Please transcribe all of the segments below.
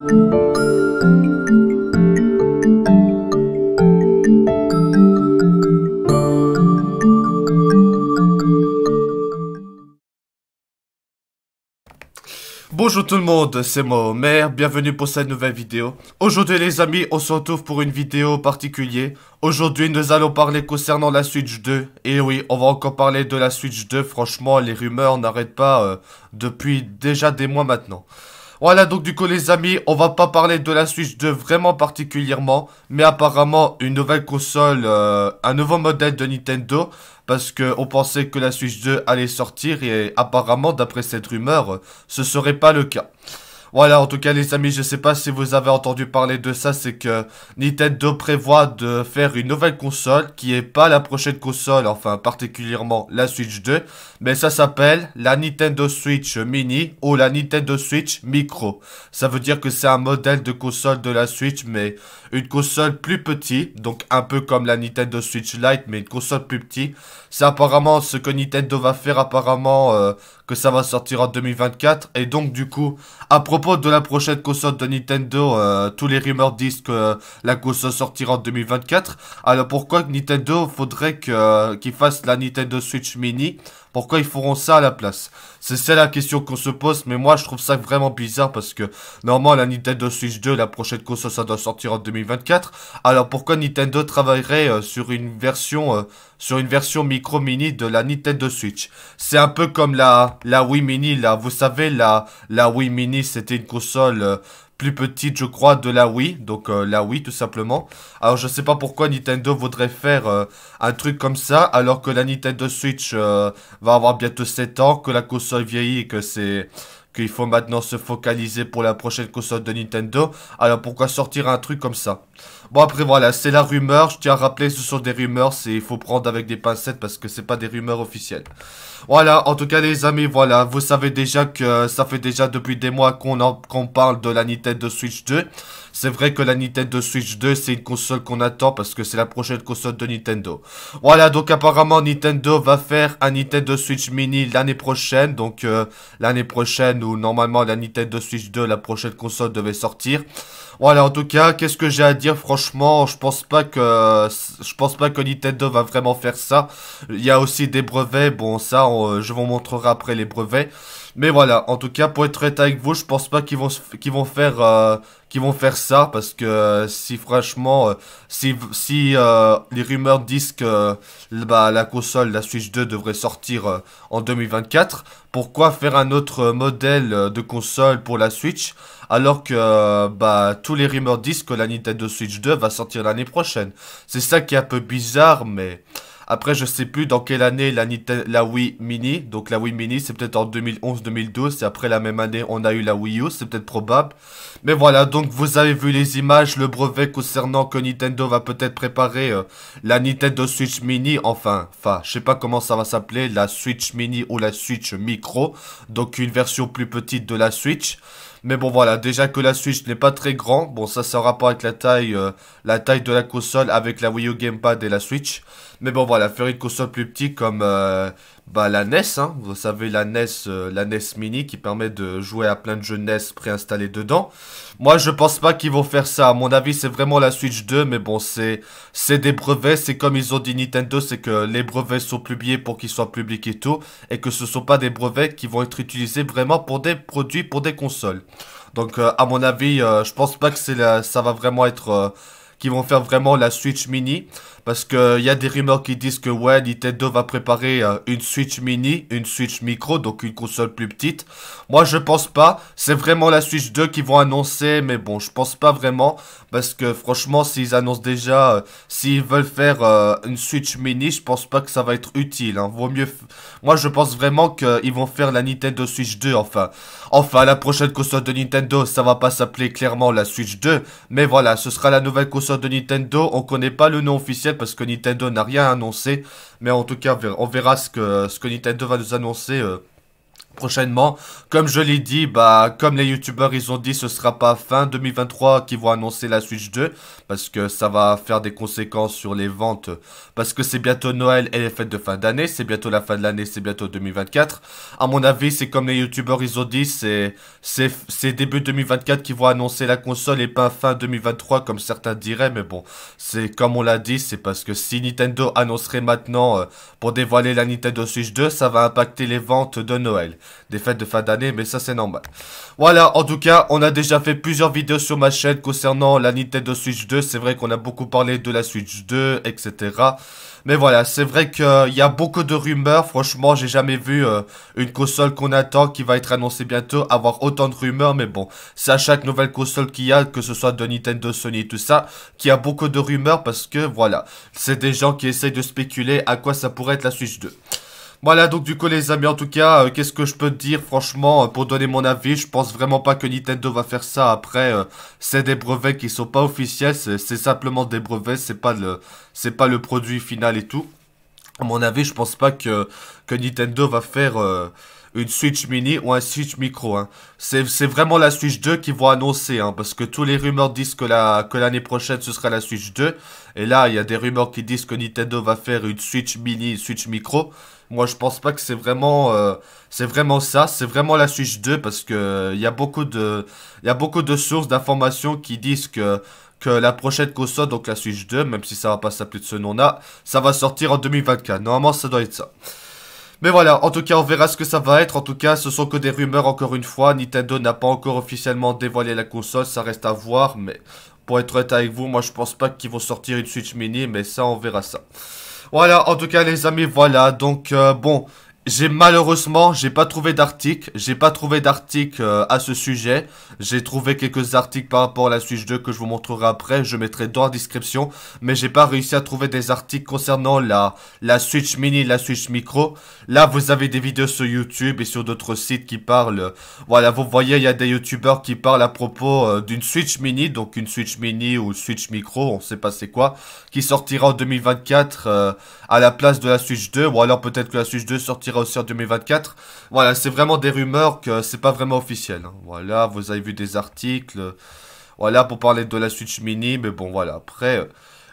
Bonjour tout le monde, c'est moi Omer, bienvenue pour cette nouvelle vidéo. Aujourd'hui les amis, on se retrouve pour une vidéo particulière. Aujourd'hui nous allons parler concernant la Switch 2. Et oui, on va encore parler de la Switch 2, franchement les rumeurs n'arrêtent pas depuis déjà des mois maintenant. Voilà, donc du coup les amis, on va pas parler de la Switch 2 vraiment particulièrement, mais apparemment une nouvelle console, un nouveau modèle de Nintendo, parce que on pensait que la Switch 2 allait sortir et apparemment d'après cette rumeur, ce serait pas le cas. Voilà, en tout cas les amis, je sais pas si vous avez entendu parler de ça, c'est que Nintendo prévoit de faire une nouvelle console qui est pas la prochaine console, enfin particulièrement la Switch 2, mais ça s'appelle la Nintendo Switch Mini ou la Nintendo Switch Micro. Ça veut dire que c'est un modèle de console de la Switch, mais une console plus petite, donc un peu comme la Nintendo Switch Lite, mais une console plus petite. C'est apparemment ce que Nintendo va faire apparemment, que ça va sortir en 2024, et donc du coup, à propos de la prochaine console de Nintendo, tous les rumeurs disent que la console sortira en 2024. Alors pourquoi Nintendo faudrait qu'ils fassent la Nintendo Switch Mini? Pourquoi ils feront ça à la place? C'est ça la question qu'on se pose, mais moi je trouve ça vraiment bizarre parce que normalement la Nintendo Switch 2, la prochaine console, ça doit sortir en 2024. Alors pourquoi Nintendo travaillerait sur une version micro mini de la Nintendo Switch? C'est un peu comme la Wii Mini là, vous savez la Wii Mini, c'était une console plus petite je crois de la Wii, donc la Wii tout simplement. Alors je sais pas pourquoi Nintendo voudrait faire un truc comme ça alors que la Nintendo Switch va avoir bientôt 7 ans, que la console vieillit et que c'est qu'il faut maintenant se focaliser pour la prochaine console de Nintendo. Alors pourquoi sortir un truc comme ça? Bon après voilà, c'est la rumeur, je tiens à rappeler ce sont des rumeurs, il faut prendre avec des pincettes parce que c'est pas des rumeurs officielles. Voilà, en tout cas les amis, voilà, vous savez déjà que ça fait déjà depuis des mois qu'on parle de la Nintendo Switch 2. C'est vrai que la Nintendo Switch 2 c'est une console qu'on attend parce que c'est la prochaine console de Nintendo. Voilà, donc apparemment Nintendo va faire un Nintendo Switch Mini l'année prochaine, donc l'année prochaine où normalement la Nintendo Switch 2, la prochaine console devait sortir. Voilà, en tout cas, qu'est-ce que j'ai à dire? Franchement, je pense pas que Nintendo va vraiment faire ça. Il y a aussi des brevets. Bon, ça, je vous montrerai après les brevets. Mais voilà, en tout cas, pour être honnête avec vous, je pense pas qu'ils vont faire ça parce que si franchement, si les rumeurs disent que bah, la console, la Switch 2 devrait sortir en 2024, pourquoi faire un autre modèle de console pour la Switch alors que bah tous les rumeurs disent que la Nintendo Switch 2 va sortir l'année prochaine. C'est ça qui est un peu bizarre, mais après je sais plus dans quelle année la Wii Mini, donc la Wii Mini c'est peut-être en 2011-2012 et après la même année on a eu la Wii U, c'est peut-être probable. Mais voilà, donc vous avez vu les images, le brevet concernant que Nintendo va peut-être préparer la Nintendo Switch Mini, enfin, je sais pas comment ça va s'appeler, la Switch Mini ou la Switch Micro, donc une version plus petite de la Switch. Mais bon voilà, déjà que la Switch n'est pas très grand, bon ça c'est en rapport avec la taille de la console avec la Wii U Gamepad et la Switch. Mais bon voilà, faire une console plus petite comme bah, la NES, hein, vous savez la NES Mini qui permet de jouer à plein de jeux NES préinstallés dedans. Moi je pense pas qu'ils vont faire ça, à mon avis c'est vraiment la Switch 2, mais bon c'est des brevets, c'est comme ils ont dit Nintendo, c'est que les brevets sont publiés pour qu'ils soient publics et tout, et que ce sont pas des brevets qui vont être utilisés vraiment pour des produits, pour des consoles. Donc à mon avis, je pense pas que ça va vraiment être qu'ils vont faire vraiment la Switch Mini. Parce que y a des rumeurs qui disent que ouais, Nintendo va préparer une Switch Mini, une Switch Micro, donc une console plus petite. Moi, je pense pas. C'est vraiment la Switch 2 qu'ils vont annoncer, mais bon, je pense pas vraiment. Parce que franchement, s'ils annoncent déjà, s'ils veulent faire une Switch Mini, je pense pas que ça va être utile. Hein. Vaut mieux. Moi, je pense vraiment qu'ils vont faire la Nintendo Switch 2, enfin. Enfin, la prochaine console de Nintendo, ça va pas s'appeler clairement la Switch 2. Mais voilà, ce sera la nouvelle console de Nintendo. On connaît pas le nom officiel parce que Nintendo n'a rien annoncé. Mais en tout cas, on verra ce que Nintendo va nous annoncer prochainement. Comme je l'ai dit, bah comme les youtubeurs ils ont dit, ce sera pas fin 2023 qu'ils vont annoncer la Switch 2 parce que ça va faire des conséquences sur les ventes parce que c'est bientôt Noël et les fêtes de fin d'année, c'est bientôt la fin de l'année, c'est bientôt 2024. À mon avis, c'est comme les youtubeurs ils ont dit, c'est début 2024 qu'ils vont annoncer la console et pas fin 2023 comme certains diraient, mais bon, c'est comme on l'a dit, c'est parce que si Nintendo annoncerait maintenant pour dévoiler la Nintendo Switch 2, ça va impacter les ventes de Noël, des fêtes de fin d'année, mais ça c'est normal. Voilà, en tout cas, on a déjà fait plusieurs vidéos sur ma chaîne concernant la Nintendo Switch 2. C'est vrai qu'on a beaucoup parlé de la Switch 2, etc. Mais voilà, c'est vrai qu'il y a beaucoup de rumeurs. Franchement, j'ai jamais vu une console qu'on attend qui va être annoncée bientôt avoir autant de rumeurs. Mais bon, c'est à chaque nouvelle console qu'il y a, que ce soit de Nintendo, Sony, tout ça, qu'il y a beaucoup de rumeurs parce que voilà, c'est des gens qui essayent de spéculer à quoi ça pourrait être la Switch 2. Voilà, donc du coup les amis, en tout cas, qu'est-ce que je peux te dire franchement, pour donner mon avis, je pense vraiment pas que Nintendo va faire ça. Après, c'est des brevets qui sont pas officiels, c'est simplement des brevets, c'est pas le produit final et tout. À mon avis, je pense pas que Nintendo va faire une Switch Mini ou un Switch Micro. Hein. C'est vraiment la Switch 2 qu'ils vont annoncer, hein, parce que tous les rumeurs disent que l'année prochaine ce sera la Switch 2. Et là, il y a des rumeurs qui disent que Nintendo va faire une Switch Mini, une Switch Micro. Moi, je pense pas que c'est vraiment ça. C'est vraiment la Switch 2 parce que il y a beaucoup de sources d'informations qui disent que la prochaine console, donc la Switch 2, même si ça va pas s'appeler de ce nom-là, ça va sortir en 2024. Normalement, ça doit être ça. Mais voilà, en tout cas, on verra ce que ça va être. En tout cas, ce sont que des rumeurs, encore une fois. Nintendo n'a pas encore officiellement dévoilé la console, ça reste à voir. Mais pour être honnête avec vous, moi, je pense pas qu'ils vont sortir une Switch Mini, mais ça, on verra ça. Voilà, en tout cas, les amis, voilà. Donc, bon, j'ai pas trouvé d'article. J'ai pas trouvé d'article à ce sujet. J'ai trouvé quelques articles par rapport à la Switch 2 que je vous montrerai après. Je mettrai dans la description. Mais j'ai pas réussi à trouver des articles concernant la Switch Mini et la Switch Micro. Là, vous avez des vidéos sur YouTube et sur d'autres sites qui parlent. Voilà, vous voyez, il y a des YouTubeurs qui parlent à propos d'une Switch Mini. Donc, une Switch Mini ou Switch Micro, on sait pas c'est quoi. Qui sortira en 2024 à la place de la Switch 2. Ou alors peut-être que la Switch 2 sortira aussi en 2024. Voilà, c'est vraiment des rumeurs que c'est pas vraiment officiel. Hein. Voilà, vous avez vu des articles. Voilà, pour parler de la Switch Mini. Mais bon, voilà, après,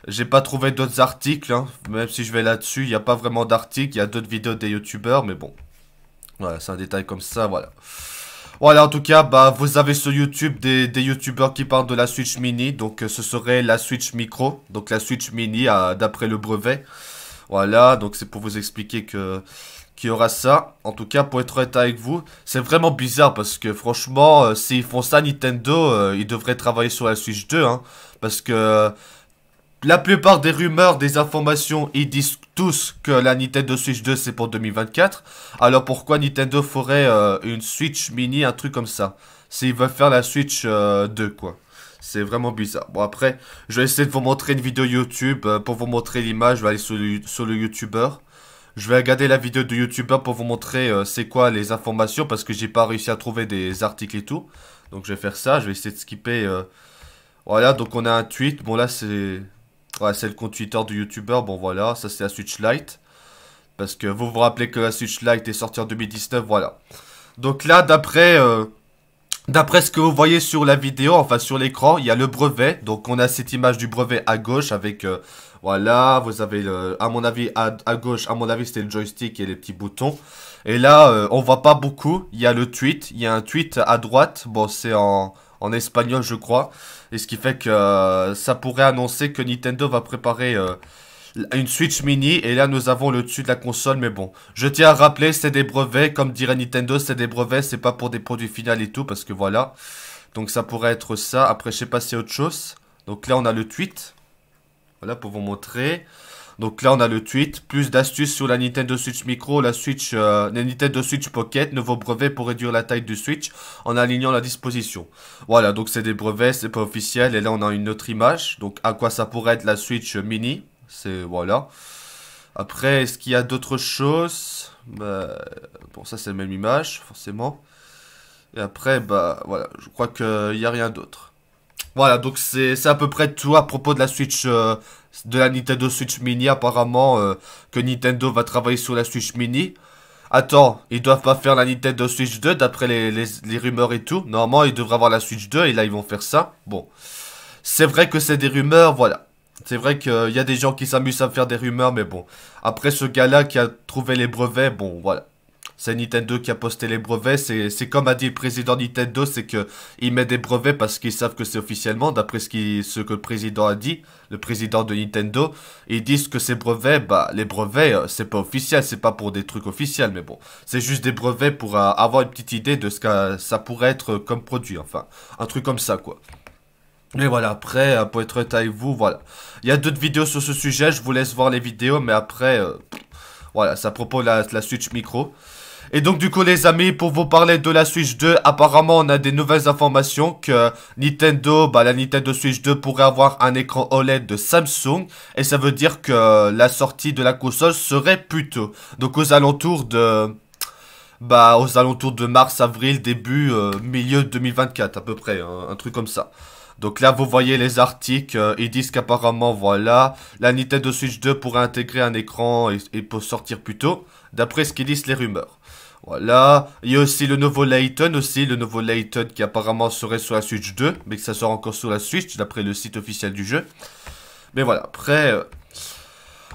j'ai pas trouvé d'autres articles. Hein. Même si je vais là-dessus, il n'y a pas vraiment d'articles. Il y a d'autres vidéos des youtubeurs, mais bon. Voilà, c'est un détail comme ça, voilà. Voilà, en tout cas, bah, vous avez sur YouTube des youtubeurs qui parlent de la Switch Mini. Donc, ce serait la Switch Micro. Donc, la Switch Mini, d'après le brevet. Voilà, donc c'est pour vous expliquer qu'il y aura ça. En tout cas, pour être honnête avec vous, c'est vraiment bizarre parce que franchement, s'ils font ça, Nintendo, ils devraient travailler sur la Switch 2, hein. Parce que la plupart des rumeurs, des informations, ils disent tous que la Nintendo Switch 2 c'est pour 2024. Alors pourquoi Nintendo ferait une Switch Mini, un truc comme ça? S'ils veulent faire la Switch 2, quoi. C'est vraiment bizarre. Bon, après, je vais essayer de vous montrer une vidéo YouTube. Pour vous montrer l'image, je vais aller sur le YouTuber. Je vais regarder la vidéo de YouTuber pour vous montrer c'est quoi les informations. Parce que j'ai pas réussi à trouver des articles et tout. Donc je vais faire ça. Je vais essayer de skipper. Voilà, donc on a un tweet. Bon, là, c'est... Ouais, c'est le compte Twitter du YouTuber. Bon, voilà, ça c'est la Switch Lite. Parce que vous vous rappelez que la Switch Lite est sortie en 2019, voilà. Donc là, D'après ce que vous voyez sur la vidéo, enfin sur l'écran, il y a le brevet. Donc on a cette image du brevet à gauche avec, voilà, vous avez, à mon avis, à gauche, à mon avis c'était le joystick et les petits boutons. Et là, on voit pas beaucoup, il y a le tweet, il y a un tweet à droite, bon c'est en espagnol je crois. Et ce qui fait que ça pourrait annoncer que Nintendo va préparer une Switch Mini et là nous avons le dessus de la console, mais bon, je tiens à rappeler, c'est des brevets, comme dirait Nintendo, c'est des brevets, c'est pas pour des produits finaux et tout, parce que voilà, donc ça pourrait être ça. Après je sais pas si autre chose. Donc là on a le tweet, voilà pour vous montrer. Donc là on a le tweet, plus d'astuces sur la Nintendo Switch Micro, la Nintendo Switch Pocket, nouveau brevet pour réduire la taille du Switch en alignant la disposition. Voilà, donc c'est des brevets, c'est pas officiel, et là on a une autre image, donc à quoi ça pourrait être la Switch Mini. C'est, voilà. Après, est-ce qu'il y a d'autres choses? Bah, bon, ça c'est la même image, forcément. Et après, bah, voilà, je crois qu'il n'y a rien d'autre. Voilà, donc c'est à peu près tout à propos de la Switch, de la Nintendo Switch Mini, apparemment, que Nintendo va travailler sur la Switch Mini. Attends, ils doivent pas faire la Nintendo Switch 2 d'après les rumeurs et tout. Normalement, ils devraient avoir la Switch 2 et là, ils vont faire ça. Bon, c'est vrai que c'est des rumeurs, voilà. C'est vrai qu'il y a des gens qui s'amusent à faire des rumeurs, mais bon. Après, ce gars-là qui a trouvé les brevets, bon, voilà. C'est Nintendo qui a posté les brevets. C'est comme a dit le président Nintendo, c'est que il met des brevets parce qu'ils savent que c'est officiellement, d'après ce que le président a dit, le président de Nintendo. Ils disent que ces brevets, bah, les brevets, c'est pas officiel, c'est pas pour des trucs officiels, mais bon. C'est juste des brevets pour avoir une petite idée de ce que ça pourrait être comme produit, enfin. Un truc comme ça, quoi. Mais voilà, après, pour être honnête avec vous, voilà. Il y a d'autres vidéos sur ce sujet, je vous laisse voir les vidéos, mais après, voilà, ça propose la Switch Micro. Et donc du coup les amis, pour vous parler de la Switch 2, apparemment on a des nouvelles informations que Nintendo, bah la Nintendo Switch 2 pourrait avoir un écran OLED de Samsung. Et ça veut dire que la sortie de la console serait plus tôt. Donc aux alentours de... Bah aux alentours de mars-avril, début, milieu 2024 à peu près, hein, un truc comme ça. Donc là, vous voyez les articles, ils disent qu'apparemment, voilà, la Nintendo Switch 2 pourrait intégrer un écran et peut sortir plus tôt, d'après ce qu'ils disent les rumeurs. Voilà, il y a aussi le nouveau Layton qui apparemment serait sur la Switch 2, mais que ça sera encore sur la Switch, d'après le site officiel du jeu. Mais voilà, après...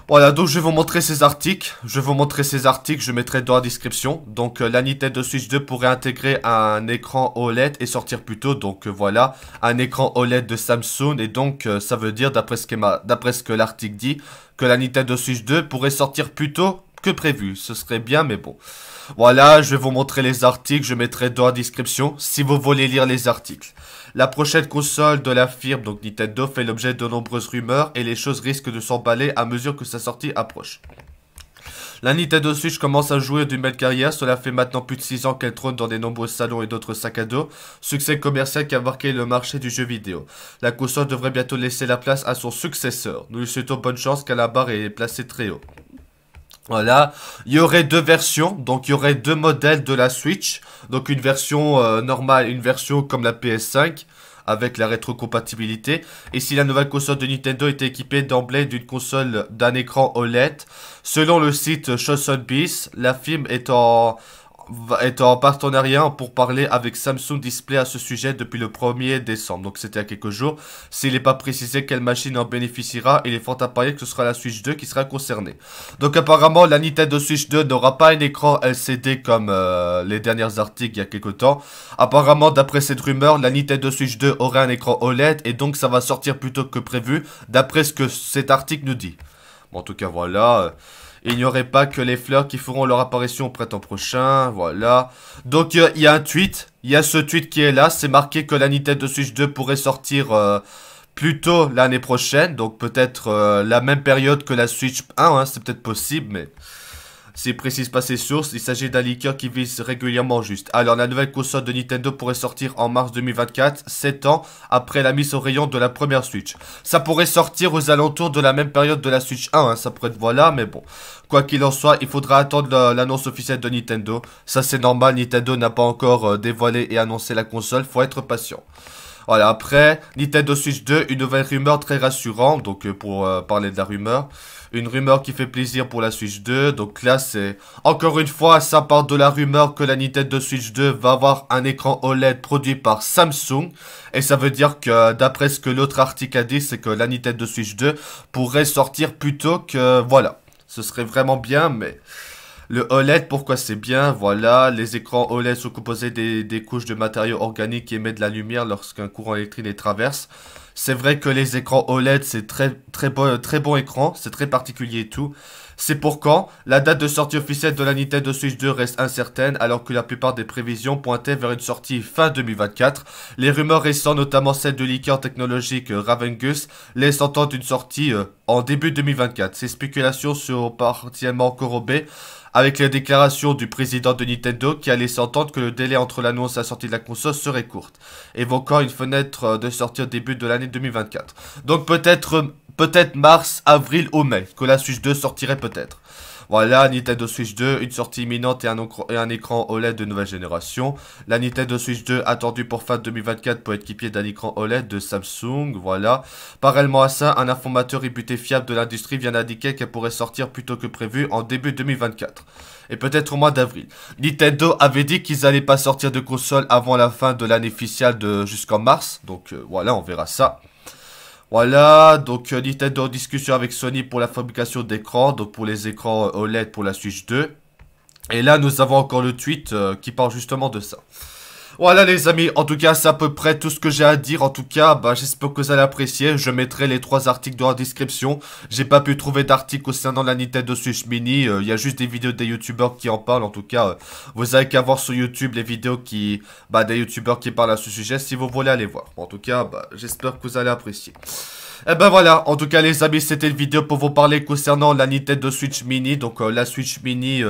voilà, donc je vais vous montrer ces articles. Je mettrai dans la description. Donc la Nintendo Switch 2 pourrait intégrer un écran OLED et sortir plus tôt. Donc voilà, un écran OLED de Samsung. Et donc ça veut dire, d'après ce que l'article dit, que la Nintendo Switch 2 pourrait sortir plus tôt que prévu. Ce serait bien, mais bon. Voilà, je vais vous montrer les articles. Je mettrai dans la description si vous voulez lire les articles. La prochaine console de la firme, donc Nintendo, fait l'objet de nombreuses rumeurs et les choses risquent de s'emballer à mesure que sa sortie approche. La Nintendo Switch commence à jouer d'une belle carrière, cela fait maintenant plus de 6 ans qu'elle trône dans de nombreux salons et d'autres sacs à dos, succès commercial qui a marqué le marché du jeu vidéo. La console devrait bientôt laisser la place à son successeur. Nous lui souhaitons bonne chance car la barre est placée très haut. Voilà, il y aurait deux versions, donc il y aurait deux modèles de la Switch, donc une version normale, une version comme la PS5, avec la rétrocompatibilité, et si la nouvelle console de Nintendo était équipée d'emblée d'une console d'un écran OLED, selon le site Sotheby's, la firme est en partenariat pour parler avec Samsung Display à ce sujet depuis le 1er décembre. Donc c'était il y a quelques jours. S'il n'est pas précisé quelle machine en bénéficiera, il est fort à parier que ce sera la Switch 2 qui sera concernée. Donc apparemment la Nintendo Switch 2 n'aura pas un écran LCD comme les derniers articles il y a quelques temps. Apparemment d'après cette rumeur, la Nintendo Switch 2 aura un écran OLED et donc ça va sortir plus tôt que prévu d'après ce que cet article nous dit. Bon, en tout cas voilà... il n'y aurait pas que les fleurs qui feront leur apparition au printemps prochain, voilà. Donc il y a un tweet, il y a ce tweet qui est là, c'est marqué que la Nintendo Switch 2 pourrait sortir plus tôt l'année prochaine, donc peut-être la même période que la Switch 1, hein, c'est peut-être possible, mais... s'il précise pas ses sources, il s'agit d'un leaker qui vise régulièrement juste. Alors la nouvelle console de Nintendo pourrait sortir en mars 2024, 7 ans après la mise au rayon de la première Switch. Ça pourrait sortir aux alentours de la même période de la Switch 1, hein, ça pourrait être voilà, mais bon. Quoi qu'il en soit, il faudra attendre l'annonce officielle de Nintendo. Ça c'est normal, Nintendo n'a pas encore dévoilé et annoncé la console, faut être patient. Voilà, après, Nintendo Switch 2, une nouvelle rumeur très rassurante, donc pour parler de la rumeur. Une rumeur qui fait plaisir pour la Switch 2, donc là c'est... encore une fois, ça part de la rumeur que la Nintendo Switch 2 va avoir un écran OLED produit par Samsung. Et ça veut dire que, d'après ce que l'autre article a dit, c'est que la Nintendo Switch 2 pourrait sortir plus tôt que... voilà, ce serait vraiment bien, mais... le OLED, pourquoi c'est bien? Voilà, les écrans OLED sont composés des couches de matériaux organiques qui émettent de la lumière lorsqu'un courant électrique les traverse. C'est vrai que les écrans OLED, c'est très bon écran, c'est très particulier et tout. C'est pour quand? La date de sortie officielle de la Nintendo Switch 2 reste incertaine, alors que la plupart des prévisions pointaient vers une sortie fin 2024. Les rumeurs récentes, notamment celle de leaker technologique Ravengus, laissent entendre une sortie en début 2024. Ces spéculations sont partiellement corroborées avec les déclarations du président de Nintendo qui a laissé entendre que le délai entre l'annonce et la sortie de la console serait courte, évoquant une fenêtre de sortie au début de l'année 2024. Donc peut-être mars, avril ou mai, que la Switch 2 sortirait peut-être. Voilà, Nintendo Switch 2, une sortie imminente et un écran OLED de nouvelle génération. La Nintendo Switch 2 attendue pour fin 2024 pour être équipée d'un écran OLED de Samsung, voilà. Parallèlement à ça, un informateur réputé fiable de l'industrie vient d'indiquer qu'elle pourrait sortir plus tôt que prévu en début 2024. Et peut-être au mois d'avril. Nintendo avait dit qu'ils allaient pas sortir de console avant la fin de l'année fiscale jusqu'en mars. Donc voilà, on verra ça. Voilà, donc Nintendo en discussion avec Sony pour la fabrication d'écrans, donc pour les écrans OLED pour la Switch 2. Et là, nous avons encore le tweet qui parle justement de ça. Voilà les amis, en tout cas c'est à peu près tout ce que j'ai à dire. En tout cas, j'espère que vous allez apprécier. Je mettrai les 3 articles dans la description. J'ai pas pu trouver d'article concernant la Nintendo Switch Mini. Il y a juste des vidéos des youtubeurs qui en parlent. En tout cas, vous avez qu'à voir sur YouTube les vidéos des youtubeurs qui parlent à ce sujet si vous voulez aller voir. En tout cas, j'espère que vous allez apprécier. Et ben voilà, en tout cas les amis, c'était une vidéo pour vous parler concernant la Nintendo Switch Mini. Donc la Switch Mini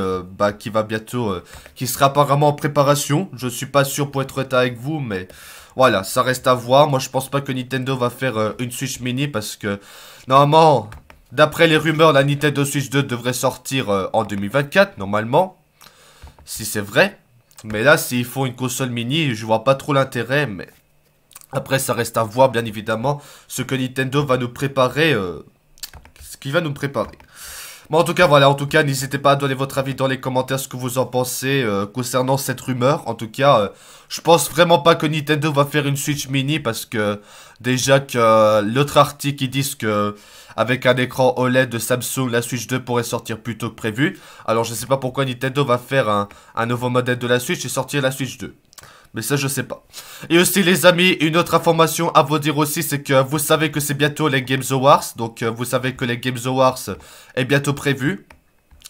qui va bientôt, qui sera apparemment en préparation. Je suis pas sûr pour être honnête avec vous, mais voilà, ça reste à voir. Moi je pense pas que Nintendo va faire une Switch Mini parce que normalement, d'après les rumeurs, la Nintendo Switch 2 devrait sortir en 2024, normalement. Si c'est vrai. Mais là, s'ils font une console mini, je vois pas trop l'intérêt, mais... Après, ça reste à voir, bien évidemment, ce que Nintendo va nous préparer. Ce qu'il va nous préparer. Bon, en tout cas, voilà. En tout cas, n'hésitez pas à donner votre avis dans les commentaires, ce que vous en pensez concernant cette rumeur. En tout cas, je pense vraiment pas que Nintendo va faire une Switch Mini parce que déjà que l'autre article, ils disent que avec un écran OLED de Samsung, la Switch 2 pourrait sortir plus tôt que prévu. Alors, je sais pas pourquoi Nintendo va faire un nouveau modèle de la Switch et sortir la Switch 2. Mais ça, je sais pas. Et aussi, les amis, une autre information à vous dire aussi, c'est que vous savez que c'est bientôt les Games Awards. Donc, vous savez que les Games Awards est bientôt prévu.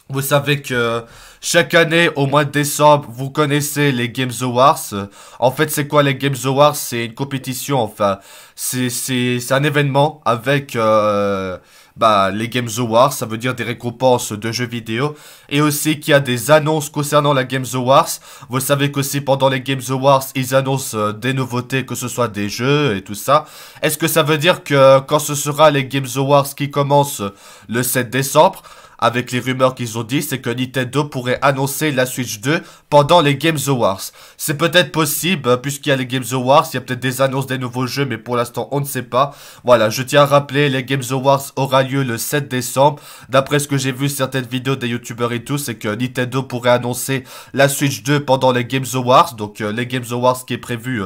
Vous savez que chaque année, au mois de décembre, vous connaissez les Games Awards. En fait, c'est quoi les Games Awards? C'est une compétition, enfin, c'est un événement avec... les Games Awards, ça veut dire des récompenses de jeux vidéo. Et aussi qu'il y a des annonces concernant la Games Awards. Vous savez qu'aussi pendant les Games Awards, ils annoncent des nouveautés, que ce soit des jeux et tout ça. Est-ce que ça veut dire que quand ce sera les Games Awards qui commencent le 7 décembre, avec les rumeurs qu'ils ont dit, c'est que Nintendo pourrait annoncer la Switch 2 pendant les Games Awards. C'est peut-être possible, puisqu'il y a les Games Awards, il y a peut-être des annonces des nouveaux jeux, mais pour l'instant, on ne sait pas. Voilà, je tiens à rappeler, les Games Awards aura lieu le 7 décembre. D'après ce que j'ai vu, certaines vidéos des youtubeurs et tout, c'est que Nintendo pourrait annoncer la Switch 2 pendant les Games Awards. Donc, les Games Awards qui est prévu...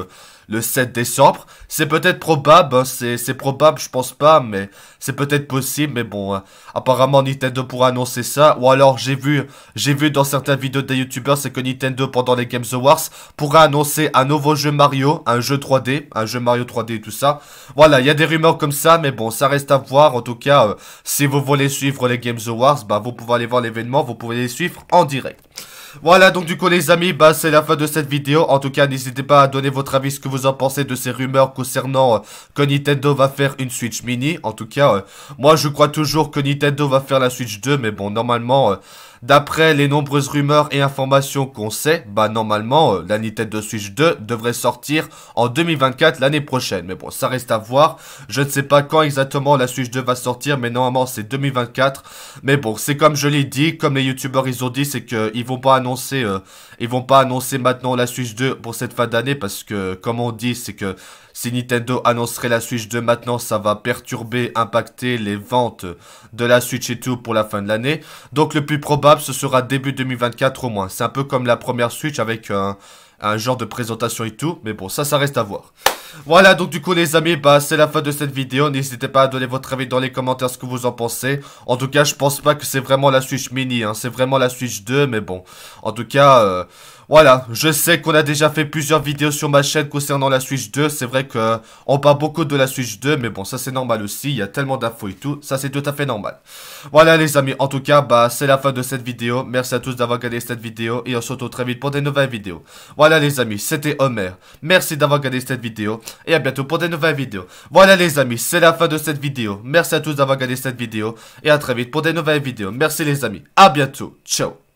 le 7 décembre. C'est peut-être probable, hein, c'est probable, je pense pas, mais c'est peut-être possible, mais bon, apparemment Nintendo pourra annoncer ça, ou alors j'ai vu dans certaines vidéos des youtubeurs, c'est que Nintendo pendant les Games Awards pourra annoncer un nouveau jeu Mario, un jeu 3D, un jeu Mario 3D et tout ça. Voilà, il y a des rumeurs comme ça, mais bon, ça reste à voir, en tout cas, si vous voulez suivre les Games Awards, vous pouvez aller voir l'événement, vous pouvez les suivre en direct. Voilà, donc du coup les amis, c'est la fin de cette vidéo. En tout cas, n'hésitez pas à donner votre avis, ce que vous en pensez de ces rumeurs concernant que Nintendo va faire une Switch Mini. En tout cas, moi je crois toujours que Nintendo va faire la Switch 2, mais bon, normalement... d'après les nombreuses rumeurs et informations qu'on sait, normalement, la Nintendo Switch 2 devrait sortir en 2024 l'année prochaine. Mais bon, ça reste à voir. Je ne sais pas quand exactement la Switch 2 va sortir, mais normalement c'est 2024. Mais bon, c'est comme je l'ai dit, comme les youtubeurs ils ont dit, c'est qu'ils vont pas annoncer, maintenant la Switch 2 pour cette fin d'année, parce que, comme on dit, c'est que si Nintendo annoncerait la Switch 2 maintenant, ça va perturber, impacter les ventes de la Switch et tout pour la fin de l'année. Donc le plus probable, ce sera début 2024 au moins. C'est un peu comme la première Switch avec un genre de présentation et tout. Mais bon, ça reste à voir. Voilà, donc du coup les amis, c'est la fin de cette vidéo. N'hésitez pas à donner votre avis dans les commentaires, ce que vous en pensez. En tout cas, je pense pas que c'est vraiment la Switch Mini, hein. C'est vraiment la Switch 2, mais bon. En tout cas... voilà, je sais qu'on a déjà fait plusieurs vidéos sur ma chaîne concernant la Switch 2. C'est vrai que on parle beaucoup de la Switch 2, mais bon, ça c'est normal aussi. Il y a tellement d'infos et tout, ça c'est tout à fait normal. Voilà les amis, en tout cas, c'est la fin de cette vidéo. Merci à tous d'avoir regardé cette vidéo et on se retrouve très vite pour des nouvelles vidéos. Voilà les amis, c'était Homer. Merci d'avoir regardé cette vidéo et à bientôt pour des nouvelles vidéos. Voilà les amis, c'est la fin de cette vidéo. Merci à tous d'avoir regardé cette vidéo et à très vite pour des nouvelles vidéos. Merci les amis, à bientôt, ciao.